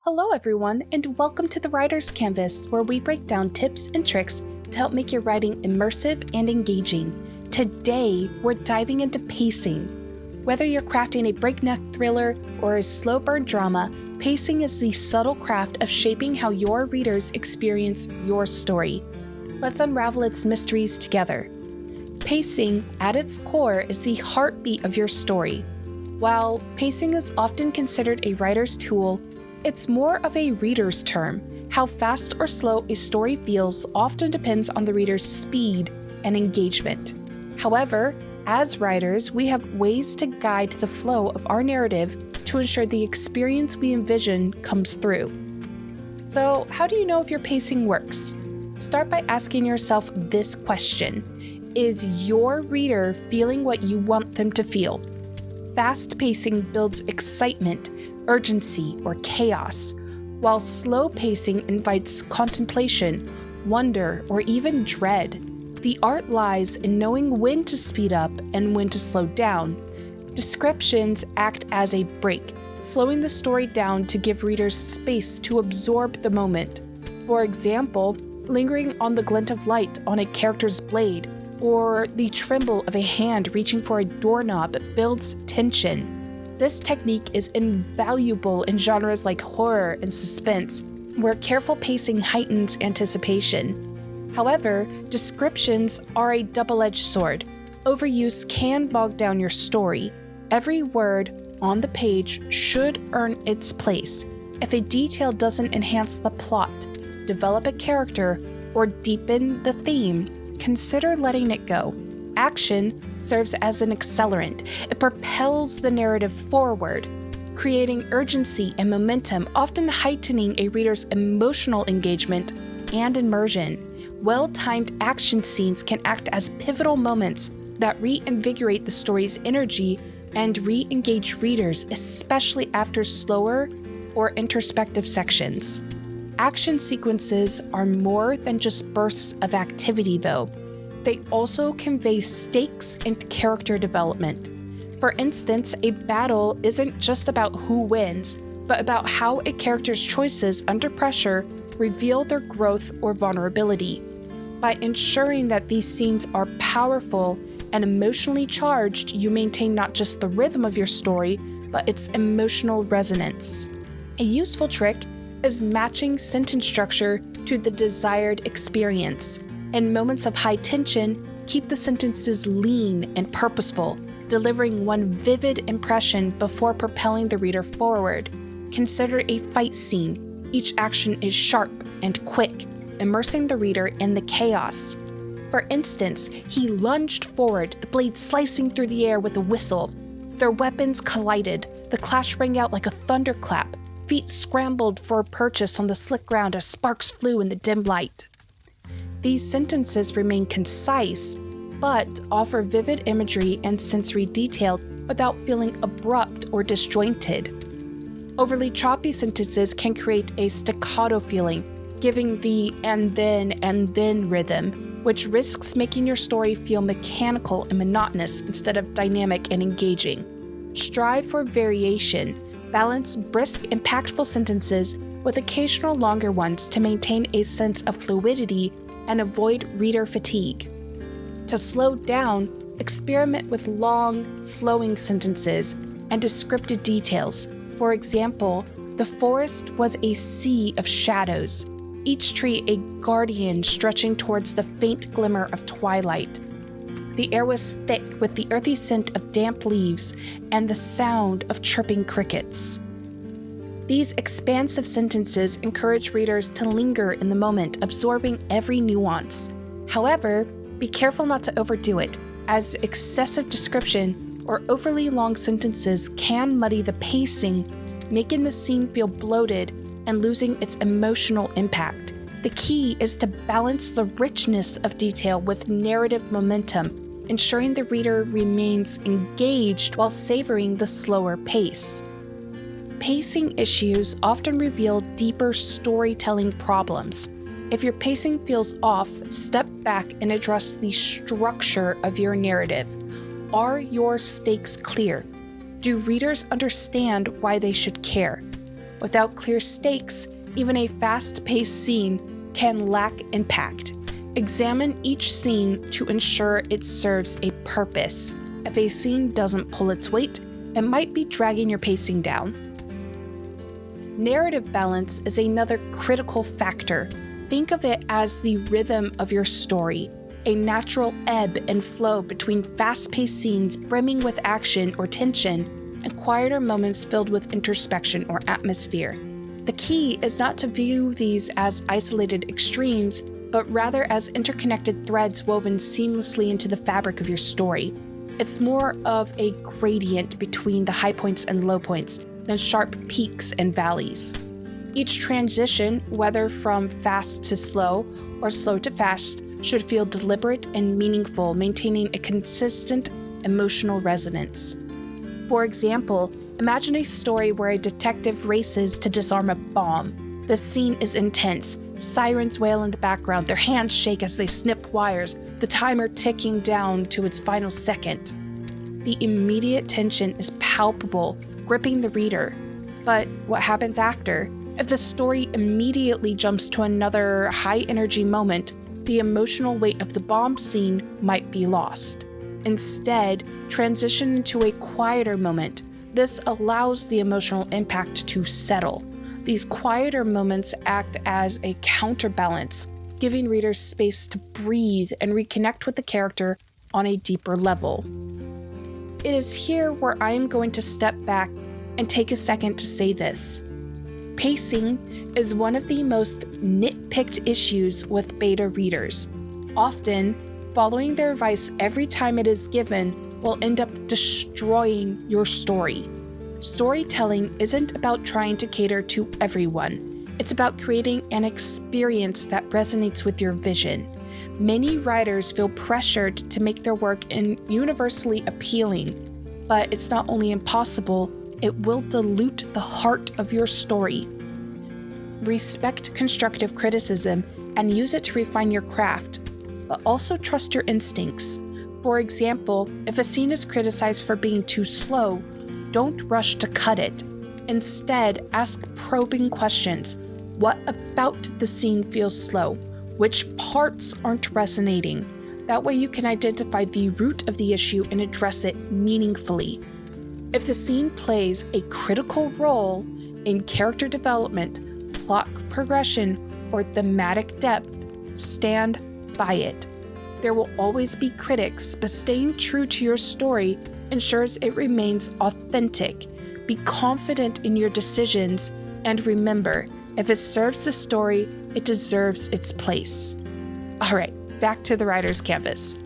Hello everyone, and welcome to the Writer's Canvas, where we break down tips and tricks to help make your writing immersive and engaging. Today, we're diving into pacing. Whether you're crafting a breakneck thriller or a slow burn drama, pacing is the subtle craft of shaping how your readers experience your story. Let's unravel its mysteries together. Pacing, at its core, is the heartbeat of your story. While pacing is often considered a writer's tool, it's more of a reader's term. How fast or slow a story feels often depends on the reader's speed and engagement. However, as writers, we have ways to guide the flow of our narrative to ensure the experience we envision comes through. So, how do you know if your pacing works? Start by asking yourself this question: is your reader feeling what you want them to feel? Fast pacing builds excitement, urgency, or chaos, while slow pacing invites contemplation, wonder, or even dread. The art lies in knowing when to speed up and when to slow down. Descriptions act as a break, slowing the story down to give readers space to absorb the moment. For example, lingering on the glint of light on a character's blade, or the tremble of a hand reaching for a doorknob builds tension. This technique is invaluable in genres like horror and suspense, where careful pacing heightens anticipation. However, descriptions are a double-edged sword. Overuse can bog down your story. Every word on the page should earn its place. If a detail doesn't enhance the plot, develop a character, or deepen the theme, consider letting it go. Action serves as an accelerant. It propels the narrative forward, creating urgency and momentum, often heightening a reader's emotional engagement and immersion. Well-timed action scenes can act as pivotal moments that reinvigorate the story's energy and re-engage readers, especially after slower or introspective sections. Action sequences are more than just bursts of activity, though. They also convey stakes and character development. For instance, a battle isn't just about who wins, but about how a character's choices under pressure reveal their growth or vulnerability. By ensuring that these scenes are powerful and emotionally charged, you maintain not just the rhythm of your story, but its emotional resonance. A useful trick is matching sentence structure to the desired experience. In moments of high tension, keep the sentences lean and purposeful, delivering one vivid impression before propelling the reader forward. Consider a fight scene. Each action is sharp and quick, immersing the reader in the chaos. For instance, he lunged forward, the blade slicing through the air with a whistle. Their weapons collided. The clash rang out like a thunderclap. Feet scrambled for purchase on the slick ground as sparks flew in the dim light. These sentences remain concise, but offer vivid imagery and sensory detail without feeling abrupt or disjointed. Overly choppy sentences can create a staccato feeling, giving the and then rhythm, which risks making your story feel mechanical and monotonous instead of dynamic and engaging. Strive for variation. Balance brisk, impactful sentences with occasional longer ones to maintain a sense of fluidity and avoid reader fatigue. To slow down, experiment with long, flowing sentences and descriptive details. For example, the forest was a sea of shadows, each tree a guardian stretching towards the faint glimmer of twilight. The air was thick with the earthy scent of damp leaves and the sound of chirping crickets. These expansive sentences encourage readers to linger in the moment, absorbing every nuance. However, be careful not to overdo it, as excessive description or overly long sentences can muddy the pacing, making the scene feel bloated and losing its emotional impact. The key is to balance the richness of detail with narrative momentum, ensuring the reader remains engaged while savoring the slower pace. Pacing issues often reveal deeper storytelling problems. If your pacing feels off, step back and address the structure of your narrative. Are your stakes clear? Do readers understand why they should care? Without clear stakes, even a fast-paced scene can lack impact. Examine each scene to ensure it serves a purpose. If a scene doesn't pull its weight, it might be dragging your pacing down. Narrative balance is another critical factor. Think of it as the rhythm of your story, a natural ebb and flow between fast-paced scenes brimming with action or tension and quieter moments filled with introspection or atmosphere. The key is not to view these as isolated extremes, but rather as interconnected threads woven seamlessly into the fabric of your story. It's more of a gradient between the high points and low points than sharp peaks and valleys. Each transition, whether from fast to slow or slow to fast, should feel deliberate and meaningful, maintaining a consistent emotional resonance. For example, imagine a story where a detective races to disarm a bomb. The scene is intense. Sirens wail in the background, their hands shake as they snip wires, the timer ticking down to its final second. The immediate tension is palpable, gripping the reader. But what happens after? If the story immediately jumps to another high-energy moment, the emotional weight of the bomb scene might be lost. Instead, transition into a quieter moment. This allows the emotional impact to settle. These quieter moments act as a counterbalance, giving readers space to breathe and reconnect with the character on a deeper level. It is here where I am going to step back and take a second to say this. Pacing is one of the most nitpicked issues with beta readers. Often, following their advice every time it is given will end up destroying your story. Storytelling isn't about trying to cater to everyone. It's about creating an experience that resonates with your vision. Many writers feel pressured to make their work universally appealing, but it's not only impossible, it will dilute the heart of your story. Respect constructive criticism and use it to refine your craft, but also trust your instincts. For example, if a scene is criticized for being too slow, don't rush to cut it. Instead, ask probing questions. What about the scene feels slow? Which parts aren't resonating? That way you can identify the root of the issue and address it meaningfully. If the scene plays a critical role in character development, plot progression, or thematic depth, stand by it. There will always be critics, but staying true to your story ensures it remains authentic. Be confident in your decisions, and remember, if it serves the story, it deserves its place. Alright, back to the writer's canvas.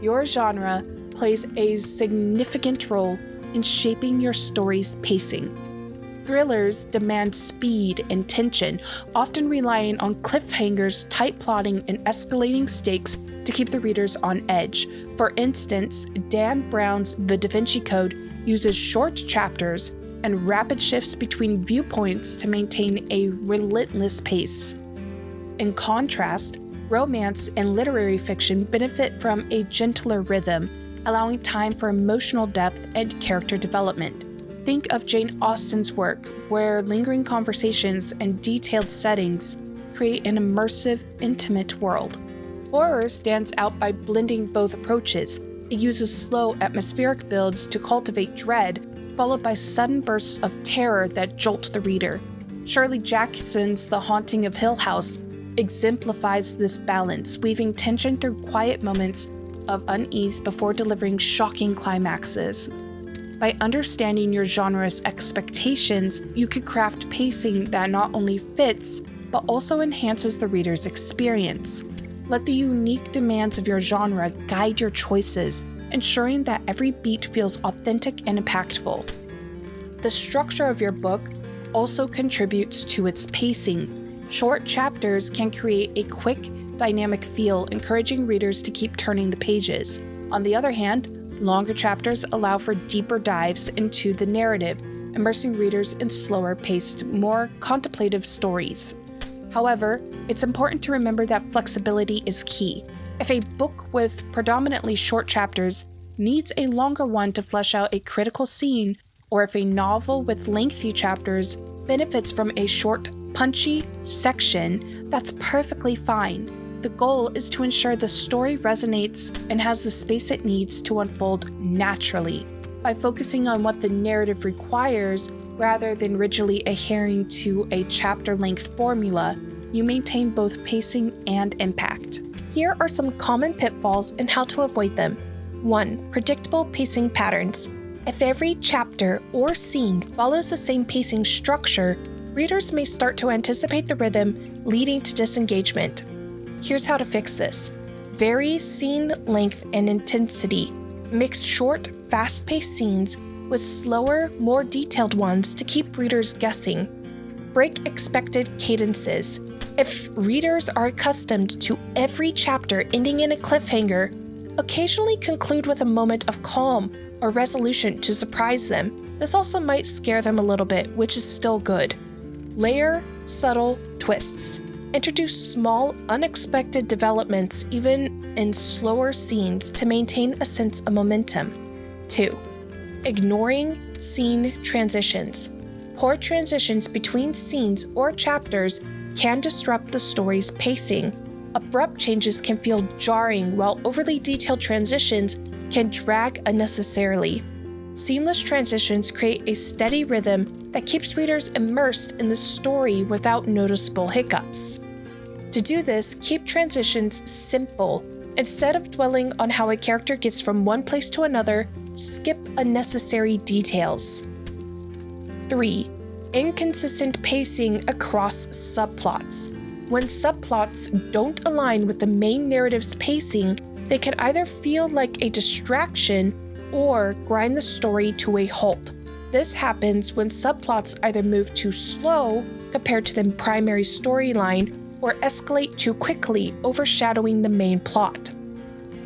Your genre plays a significant role in shaping your story's pacing. Thrillers demand speed and tension, often relying on cliffhangers, tight plotting, and escalating stakes to keep the readers on edge. For instance, Dan Brown's The Da Vinci Code uses short chapters and rapid shifts between viewpoints to maintain a relentless pace. In contrast, romance and literary fiction benefit from a gentler rhythm, allowing time for emotional depth and character development. Think of Jane Austen's work, where lingering conversations and detailed settings create an immersive, intimate world. Horror stands out by blending both approaches. It uses slow, atmospheric builds to cultivate dread, followed by sudden bursts of terror that jolt the reader. Shirley Jackson's The Haunting of Hill House exemplifies this balance, weaving tension through quiet moments of unease before delivering shocking climaxes. By understanding your genre's expectations, you could craft pacing that not only fits, but also enhances the reader's experience. Let the unique demands of your genre guide your choices, ensuring that every beat feels authentic and impactful. The structure of your book also contributes to its pacing. Short chapters can create a quick, dynamic feel, encouraging readers to keep turning the pages. On the other hand, longer chapters allow for deeper dives into the narrative, immersing readers in slower-paced, more contemplative stories. However, it's important to remember that flexibility is key. If a book with predominantly short chapters needs a longer one to flesh out a critical scene, or if a novel with lengthy chapters benefits from a short, punchy section, that's perfectly fine. The goal is to ensure the story resonates and has the space it needs to unfold naturally. By focusing on what the narrative requires rather than rigidly adhering to a chapter-length formula, you maintain both pacing and impact. Here are some common pitfalls and how to avoid them. 1. Predictable pacing patterns. If every chapter or scene follows the same pacing structure, readers may start to anticipate the rhythm, leading to disengagement. Here's how to fix this. Vary scene length and intensity. Mix short, fast-paced scenes with slower, more detailed ones to keep readers guessing. Break expected cadences. If readers are accustomed to every chapter ending in a cliffhanger, occasionally conclude with a moment of calm or resolution to surprise them. This also might scare them a little bit, which is still good. Layer subtle twists. Introduce small, unexpected developments even in slower scenes to maintain a sense of momentum. 2. Ignoring scene transitions. Poor transitions between scenes or chapters can disrupt the story's pacing. Abrupt changes can feel jarring, while overly detailed transitions can drag unnecessarily. Seamless transitions create a steady rhythm that keeps readers immersed in the story without noticeable hiccups. To do this, keep transitions simple. Instead of dwelling on how a character gets from one place to another, skip unnecessary details. 3. Inconsistent pacing across subplots. When subplots don't align with the main narrative's pacing, they can either feel like a distraction or grind the story to a halt. This happens when subplots either move too slow compared to the primary storyline or escalate too quickly, overshadowing the main plot.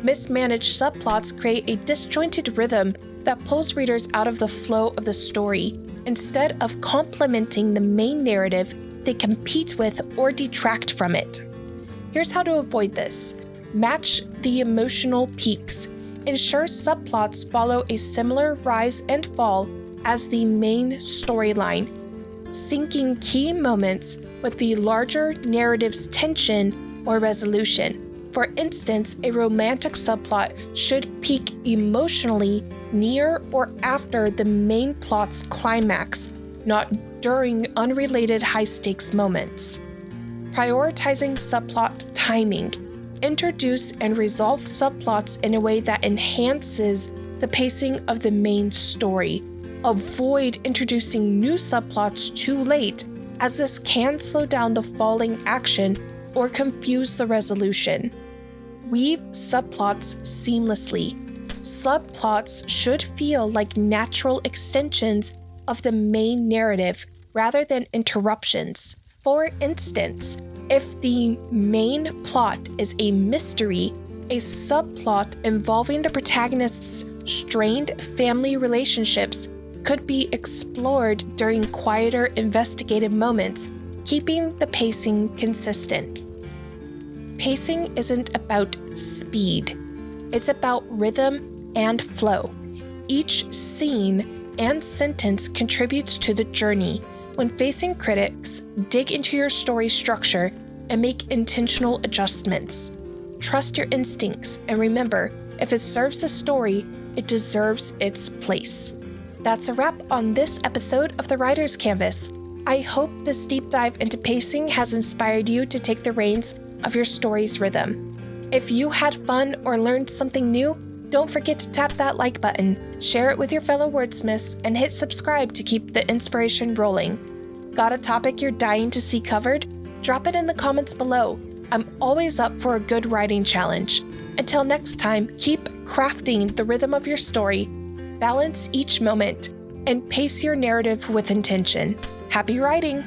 Mismanaged subplots create a disjointed rhythm that pulls readers out of the flow of the story. Instead of complementing the main narrative, they compete with or detract from it. Here's how to avoid this. Match the emotional peaks. Ensure subplots follow a similar rise and fall as the main storyline, syncing key moments with the larger narrative's tension or resolution. For instance, a romantic subplot should peak emotionally near or after the main plot's climax, not during unrelated high-stakes moments. Prioritizing subplot timing. Introduce and resolve subplots in a way that enhances the pacing of the main story. Avoid introducing new subplots too late, as this can slow down the falling action or confuse the resolution. Weave subplots seamlessly. Subplots should feel like natural extensions of the main narrative rather than interruptions. For instance, if the main plot is a mystery, a subplot involving the protagonist's strained family relationships could be explored during quieter investigative moments, keeping the pacing consistent. Pacing isn't about speed. It's about rhythm and flow. Each scene and sentence contributes to the journey. When facing critics, dig into your story structure and make intentional adjustments. Trust your instincts, and remember, if it serves the story, it deserves its place. That's a wrap on this episode of The Writer's Canvas. I hope this deep dive into pacing has inspired you to take the reins of your story's rhythm. If you had fun or learned something new, don't forget to tap that like button, share it with your fellow wordsmiths, and hit subscribe to keep the inspiration rolling. Got a topic you're dying to see covered? Drop it in the comments below. I'm always up for a good writing challenge. Until next time, keep crafting the rhythm of your story, balance each moment, and pace your narrative with intention. Happy writing!